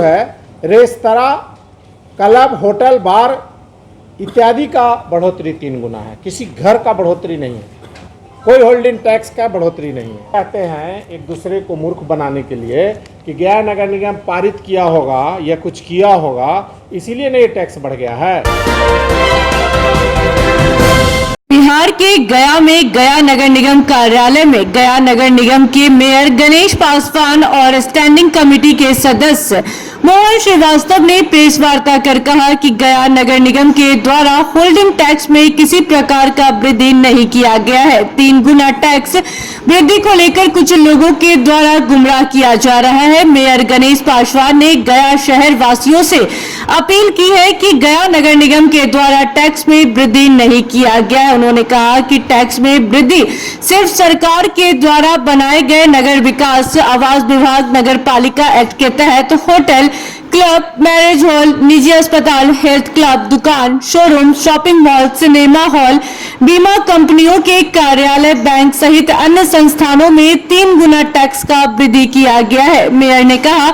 है restaurant, club, hotel, बार इत्यादि का बढ़ोतरी 3 गुना है। किसी घर का बढ़ोतरी नहीं है, कोई होल्डिंग टैक्स का बढ़ोतरी नहीं है। कहते हैं एक दूसरे को मूर्ख बनाने के लिए कि गया नगर निगम पारित किया होगा या कुछ किया होगा, इसीलिए नहीं टैक्स बढ़ गया है। बिहार के गया में गया नगर निगम कार्यालय में गया नगर निगम के मेयर गणेश पासवान और स्टैंडिंग कमेटी के सदस्य मोहन श्रीवास्तव ने प्रेस वार्ता कर कहा कि गया नगर निगम के द्वारा होल्डिंग टैक्स में किसी प्रकार का वृद्धि नहीं किया गया है। 3 गुना टैक्स वृद्धि को लेकर कुछ लोगों के द्वारा गुमराह किया जा रहा है। मेयर गणेश पासवान ने गया शहर वासियों से अपील की है कि गया नगर निगम के द्वारा टैक्स में वृद्धि नहीं किया गया है। उन्होंने कहा कि टैक्स में वृद्धि सिर्फ सरकार के द्वारा बनाए गए नगर विकास आवास विभाग नगर पालिका एक्ट के तहत होटल, क्लब, मैरिज हॉल, निजी अस्पताल, हेल्थ क्लब, दुकान, showroom, shopping mall, cinema hall, बीमा कंपनियों के कार्यालय, बैंक सहित अन्य संस्थानों में 3 गुना टैक्स का वृद्धि किया गया है। मेयर ने कहा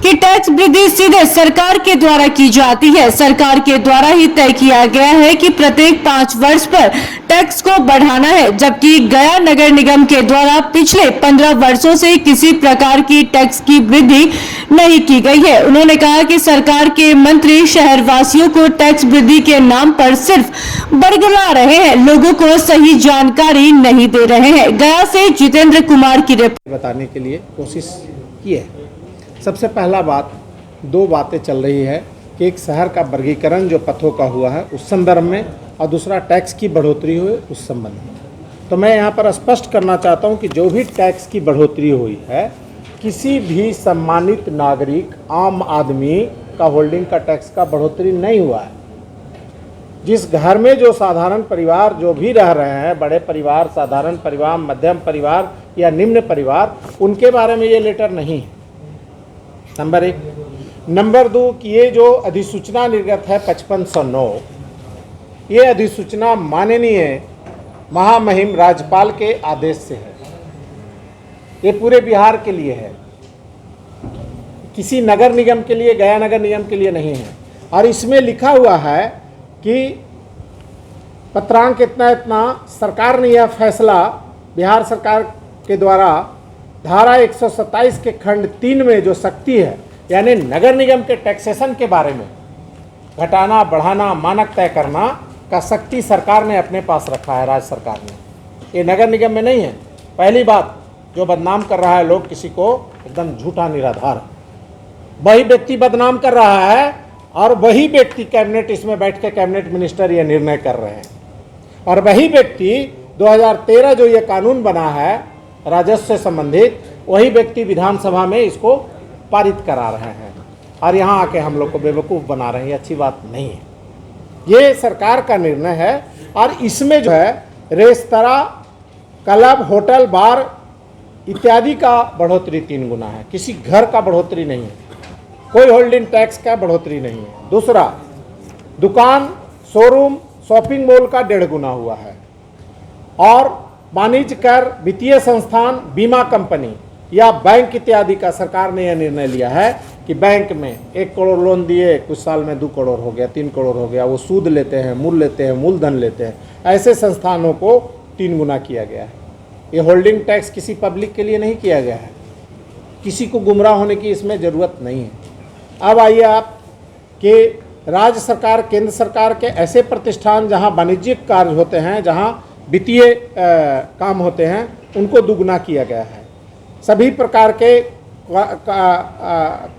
कि टैक्स वृद्धि सीधे सरकार के द्वारा की जाती है। सरकार के द्वारा ही तय किया गया है कि प्रत्येक 5 वर्ष पर टैक्स को बढ़ाना है, जबकि गया नगर निगम के द्वारा पिछले 15 वर्षों से किसी प्रकार की टैक्स की वृद्धि नहीं की गई है। उन्होंने कहा कि सरकार के मंत्री शहर वासियों को टैक्स वृद्धि के नाम पर सिर्फ बरगला रहे हैं, लोगों को सही जानकारी नहीं दे रहे हैं। गया से जितेंद्र कुमार की रिपोर्ट। बताने के लिए कोशिश की है। सबसे पहला बात, 2 बातें चल रही है कि एक शहर का वर्गीकरण जो पथों का हुआ है उस संदर्भ में, और दूसरा टैक्स की बढ़ोतरी हुई उस संबंध में। तो मैं यहाँ पर स्पष्ट करना चाहता हूँ कि जो भी टैक्स की बढ़ोतरी हुई है, किसी भी सम्मानित नागरिक आम आदमी का होल्डिंग का टैक्स का बढ़ोतरी नहीं हुआ है। जिस घर में जो साधारण परिवार जो भी रह रहे हैं, बड़े परिवार, साधारण परिवार, मध्यम परिवार या निम्न परिवार, उनके बारे में ये लेटर नहीं है, नंबर 1। नंबर 2 कि ये जो अधिसूचना निर्गत है 5509, ये अधिसूचना माननीय महामहिम राज्यपाल के आदेश से है। ये पूरे बिहार के लिए है, किसी नगर निगम के लिए, गया नगर निगम के लिए नहीं है। और इसमें लिखा हुआ है कि पत्रांक इतना इतना, सरकार ने यह फैसला बिहार सरकार के द्वारा धारा 127 के खंड 3 में जो शक्ति है, यानी नगर निगम के टैक्सेशन के बारे में घटाना, बढ़ाना, मानक तय करना का शक्ति सरकार ने अपने पास रखा है, राज्य सरकार ने। ये नगर निगम में नहीं है। पहली बात, जो बदनाम कर रहा है लोग किसी को, एकदम झूठा निराधार, वही व्यक्ति बदनाम कर रहा है और वही व्यक्ति कैबिनेट, इसमें बैठ के कैबिनेट मिनिस्टर ये निर्णय कर रहे हैं। और वही व्यक्ति 2013 जो ये कानून बना है राजस्व से संबंधित, वही व्यक्ति विधानसभा में इसको पारित करा रहे हैं और यहाँ आके हम लोग को बेवकूफ़ बना रहे हैं। ये अच्छी बात नहीं है, ये सरकार का निर्णय है। और इसमें जो है रेस्तरां, क्लब, होटल, बार इत्यादि का बढ़ोतरी 3 गुना है। किसी घर का बढ़ोतरी नहीं है, कोई होल्डिंग टैक्स का बढ़ोतरी नहीं है। दूसरा, दुकान, शोरूम, शॉपिंग मॉल का 1.5 गुना हुआ है। और वाणिज्य कर, वित्तीय संस्थान, बीमा कंपनी या बैंक इत्यादि का सरकार ने यह निर्णय लिया है कि बैंक में 1 करोड़ लोन दिए, कुछ साल में 2 करोड़ हो गया, 3 करोड़ हो गया, वो सूद लेते हैं, मूलधन लेते हैं, ऐसे संस्थानों को 3 गुना किया गया है। ये होल्डिंग टैक्स किसी पब्लिक के लिए नहीं किया गया है, किसी को गुमराह होने की इसमें ज़रूरत नहीं है। अब आइए आप कि राज्य सरकार, केंद्र सरकार के ऐसे प्रतिष्ठान जहाँ वाणिज्यिक कार्य होते हैं, जहाँ वित्तीय काम होते हैं, उनको दुगुना किया गया है। सभी प्रकार के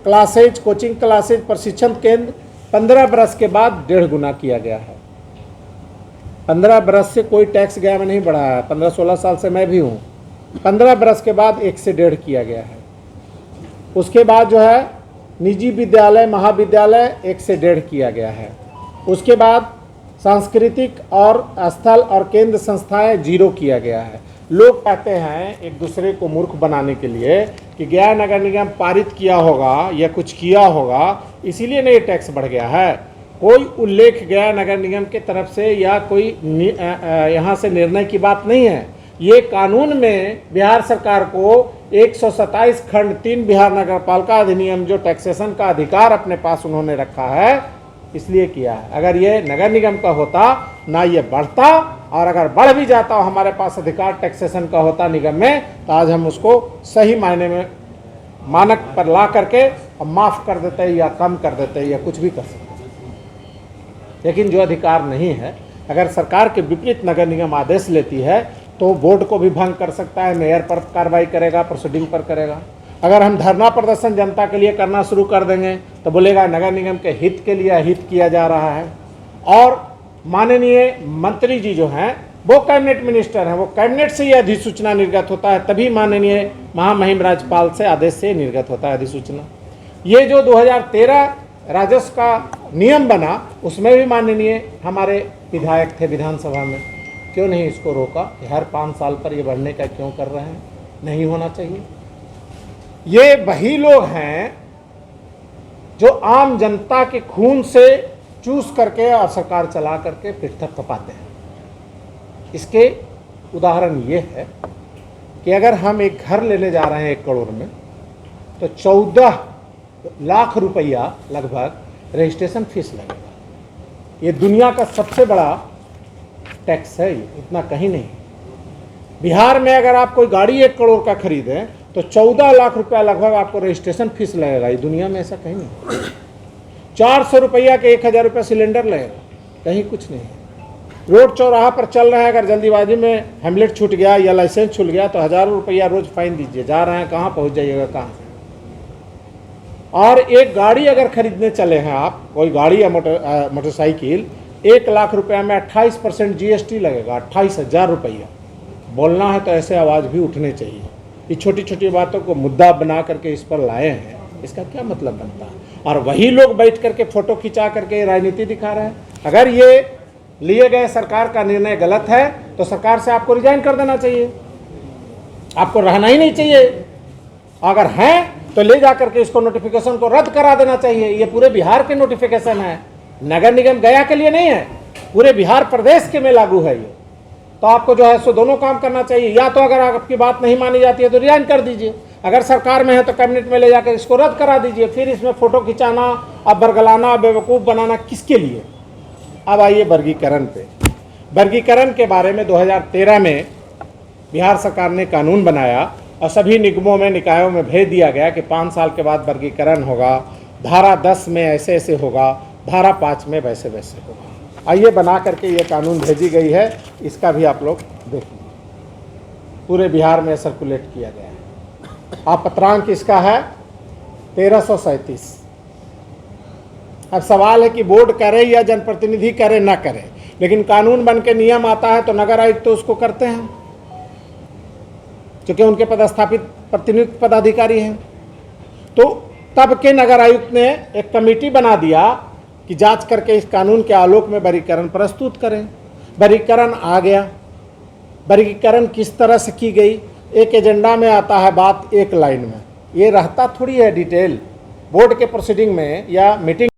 क्लासेज, कोचिंग क्लासेज, प्रशिक्षण केंद्र 15 बरस के बाद 1.5 गुना किया गया है। 15 बरस से कोई टैक्स गया में नहीं बढ़ा है, 15-16 साल से मैं भी हूँ। 15 बरस के बाद 1 से 1.5 किया गया है। उसके बाद जो है निजी विद्यालय, महाविद्यालय 1 से 1.5 किया गया है। उसके बाद सांस्कृतिक और स्थल और केंद्र संस्थाएं 0 किया गया है। लोग कहते हैं एक दूसरे को मूर्ख बनाने के लिए कि गया नगर निगम पारित किया होगा या कुछ किया होगा, इसीलिए नहीं टैक्स बढ़ गया है। कोई उल्लेख गया नगर निगम के तरफ से या कोई यहाँ से निर्णय की बात नहीं है। ये कानून में बिहार सरकार को 127 खंड 3 बिहार नगर पालिका अधिनियम जो टैक्सेशन का अधिकार अपने पास उन्होंने रखा है, इसलिए किया है। अगर ये नगर निगम का होता ना ये बढ़ता, और अगर बढ़ भी जाता और हमारे पास अधिकार टैक्सेशन का होता निगम में, तो आज हम उसको सही मायने में मानक पर ला करके और माफ़ कर देते या कम कर देते या कुछ भी कर सकते। लेकिन जो अधिकार नहीं है, अगर सरकार के विपरीत नगर निगम आदेश लेती है तो बोर्ड को भी भंग कर सकता है, मेयर पर कार्रवाई करेगा, प्रोसीडिंग पर करेगा। अगर हम धरना प्रदर्शन जनता के लिए करना शुरू कर देंगे तो बोलेगा नगर निगम के हित के लिए अहित किया जा रहा है। और माननीय मंत्री जी जो हैं वो कैबिनेट मिनिस्टर हैं, वो कैबिनेट से ये अधिसूचना निर्गत होता है, तभी माननीय महामहिम राज्यपाल से आदेश से निर्गत होता है अधिसूचना। ये जो 2013 राजस्व का नियम बना उसमें भी माननीय हमारे विधायक थे विधानसभा में, क्यों नहीं इसको रोका? हर 5 साल पर ये बढ़ने का क्यों कर रहे हैं? नहीं होना चाहिए। ये वही लोग हैं जो आम जनता के खून से चूस करके और सरकार चला करके फिर थपथपाते हैं। इसके उदाहरण ये है कि अगर हम एक घर लेने जा रहे हैं 1 करोड़ में, तो 14 लाख रुपया लगभग रजिस्ट्रेशन फीस लगेगा। ये दुनिया का सबसे बड़ा टैक्स है, ये इतना कहीं नहीं। बिहार में अगर आप कोई गाड़ी 1 करोड़ का खरीदें तो 14 लाख रुपया लगभग आपको रजिस्ट्रेशन फीस लगेगा। ये दुनिया में ऐसा कहीं नहीं। 400 रुपया के 1000 रुपया सिलेंडर लगेगा, कहीं कुछ नहीं है। रोड चौराहा पर चल रहे हैं, अगर जल्दीबाजी में हेमलेट छूट गया या लाइसेंस छूट गया तो हज़ारों रुपया रोज फाइन दीजिए। जा रहे हैं कहाँ, पहुँच जाइएगा कहाँ। और एक गाड़ी अगर खरीदने चले हैं आप, कोई गाड़ी या मोटरसाइकिल, 1 लाख रुपया में 28% GST लगेगा, 28,000 रुपया। बोलना है तो ऐसे आवाज़ भी उठने चाहिए। ये छोटी छोटी बातों को मुद्दा बना करके इस पर लाए हैं, इसका क्या मतलब बनता है? और वही लोग बैठ करके फ़ोटो खिंचा करके राजनीति दिखा रहे हैं। अगर ये लिए गए सरकार का निर्णय गलत है तो सरकार से आपको रिजाइन कर देना चाहिए, आपको रहना ही नहीं चाहिए। अगर हैं तो ले जा करके इसको नोटिफिकेशन को रद्द करा देना चाहिए। ये पूरे बिहार के नोटिफिकेशन है, नगर निगम गया के लिए नहीं है, पूरे बिहार प्रदेश के में लागू है ये। तो आपको जो है सो दोनों काम करना चाहिए। या तो अगर आपकी बात नहीं मानी जाती है तो रिजाइन कर दीजिए, अगर सरकार में है तो कैबिनेट में ले जाकर इसको रद्द करा दीजिए। फिर इसमें फ़ोटो खिंचाना, अब बरगलाना, बेवकूफ़ बनाना किसके लिए? अब आइए वर्गीकरण पे। वर्गीकरण के बारे में 2013 में बिहार सरकार ने कानून बनाया और सभी निगमों में, निकायों में भेज दिया गया कि 5 साल के बाद वर्गीकरण होगा, धारा 10 में ऐसे ऐसे होगा, धारा 5 में वैसे वैसे होगा। आइए बना करके ये कानून भेजी गई है, इसका भी आप लोग देख लीजिए। पूरे बिहार में सर्कुलेट किया गया है। आप पत्रांक इसका है 1337। अब सवाल है कि बोर्ड करे या जनप्रतिनिधि करे ना करे, लेकिन कानून बन के नियम आता है तो नगर आयुक्त तो उसको करते हैं, क्योंकि उनके पदस्थापित प्रतिनियुक्त पदाधिकारी हैं। तो तब के नगर आयुक्त ने एक कमेटी बना दिया कि जांच करके इस कानून के आलोक में वर्गीकरण प्रस्तुत करें। वर्गीकरण आ गया। वर्गीकरण किस तरह से की गई? एक एजेंडा में आता है बात, एक लाइन में। ये रहता थोड़ी है डिटेल। बोर्ड के प्रोसीडिंग में या मीटिंग